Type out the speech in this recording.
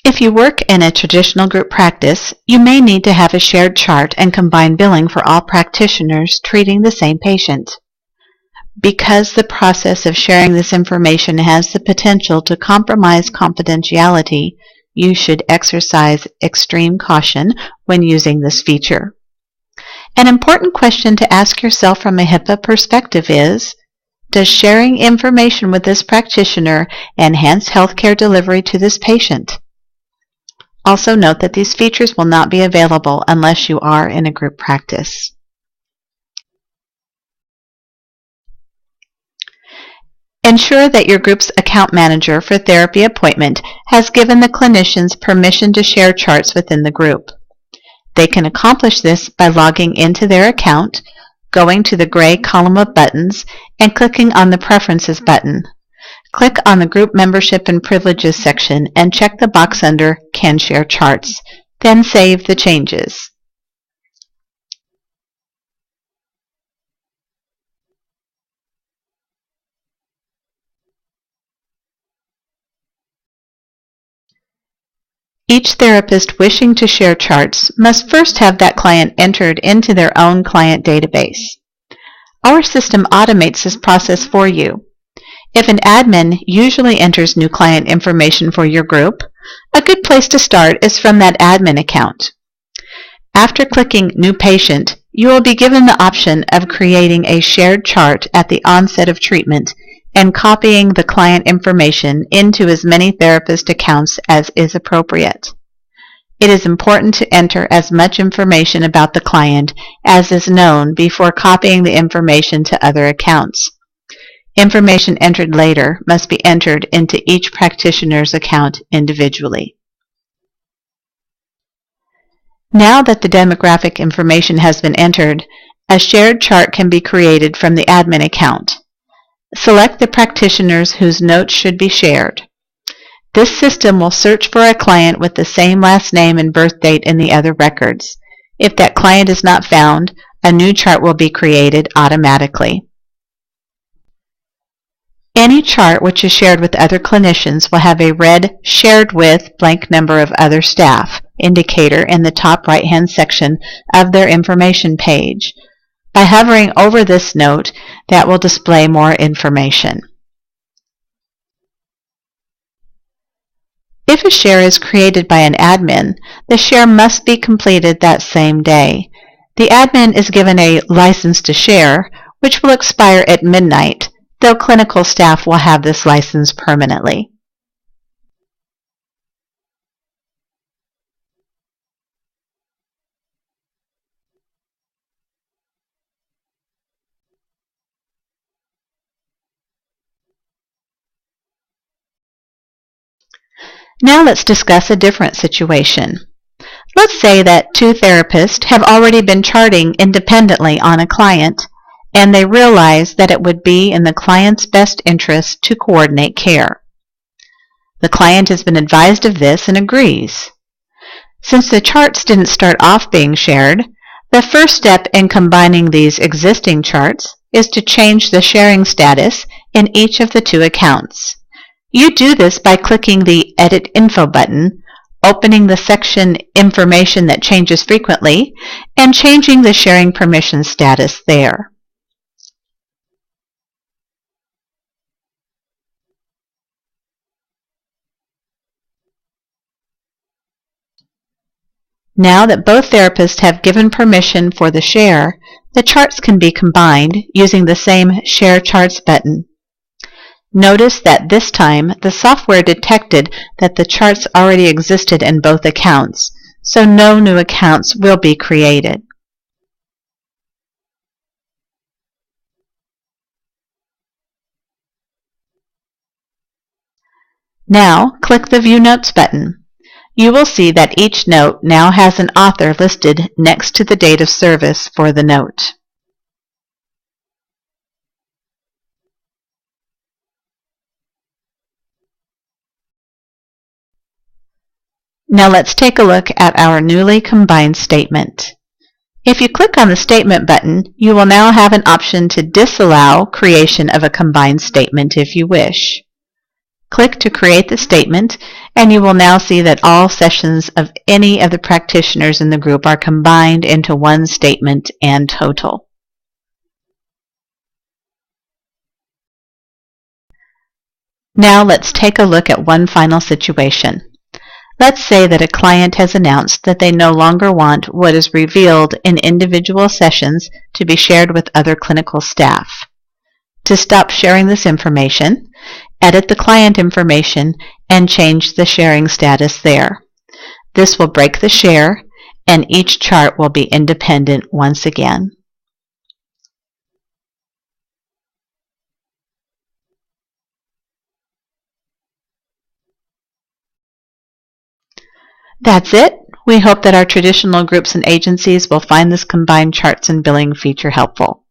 If you work in a traditional group practice, you may need to have a shared chart and combined billing for all practitioners treating the same patient. Because the process of sharing this information has the potential to compromise confidentiality, you should exercise extreme caution when using this feature. An important question to ask yourself from a HIPAA perspective is, does sharing information with this practitioner enhance healthcare delivery to this patient? Also note that these features will not be available unless you are in a group practice. Ensure that your group's account manager for TherapyAppointment has given the clinicians permission to share charts within the group. They can accomplish this by logging into their account, going to the gray column of buttons, and clicking on the Preferences button. Click on the Group Membership and Privileges section and check the box under Can Share Charts. Then save the changes. Each therapist wishing to share charts must first have that client entered into their own client database. Our system automates this process for you. If an admin usually enters new client information for your group, a good place to start is from that admin account. After clicking New Patient, you will be given the option of creating a shared chart at the onset of treatment and copying the client information into as many therapist accounts as is appropriate. It is important to enter as much information about the client as is known before copying the information to other accounts. Information entered later must be entered into each practitioner's account individually. Now that the demographic information has been entered, a shared chart can be created from the admin account. Select the practitioners whose notes should be shared. This system will search for a client with the same last name and birth date in the other records. If that client is not found, a new chart will be created automatically. Any chart which is shared with other clinicians will have a red Shared With blank number of other staff indicator in the top right-hand section of their information page. By hovering over this note, that will display more information. If a share is created by an admin, the share must be completed that same day. The admin is given a license to share, which will expire at midnight, though clinical staff will have this license permanently. Now let's discuss a different situation. Let's say that two therapists have already been charting independently on a client, and they realize that it would be in the client's best interest to coordinate care. The client has been advised of this and agrees. Since the charts didn't start off being shared, the first step in combining these existing charts is to change the sharing status in each of the two accounts. You do this by clicking the Edit Info button, opening the section Information that changes frequently, and changing the sharing permission status there. Now that both therapists have given permission for the share, the charts can be combined using the same Share Charts button. Notice that this time the software detected that the charts already existed in both accounts, so no new accounts will be created. Now click the View Notes button. You will see that each note now has an author listed next to the date of service for the note. Now let's take a look at our newly combined statement. If you click on the Statement button, you will now have an option to disallow creation of a combined statement if you wish. Click to create the statement, And you will now see that all sessions of any of the practitioners in the group are combined into one statement and total. Now let's take a look at one final situation. Let's say that a client has announced that they no longer want what is revealed in individual sessions to be shared with other clinical staff. To stop sharing this information, edit the client information and change the sharing status there. This will break the share, and each chart will be independent once again. That's it. We hope that our traditional groups and agencies will find this combined charts and billing feature helpful.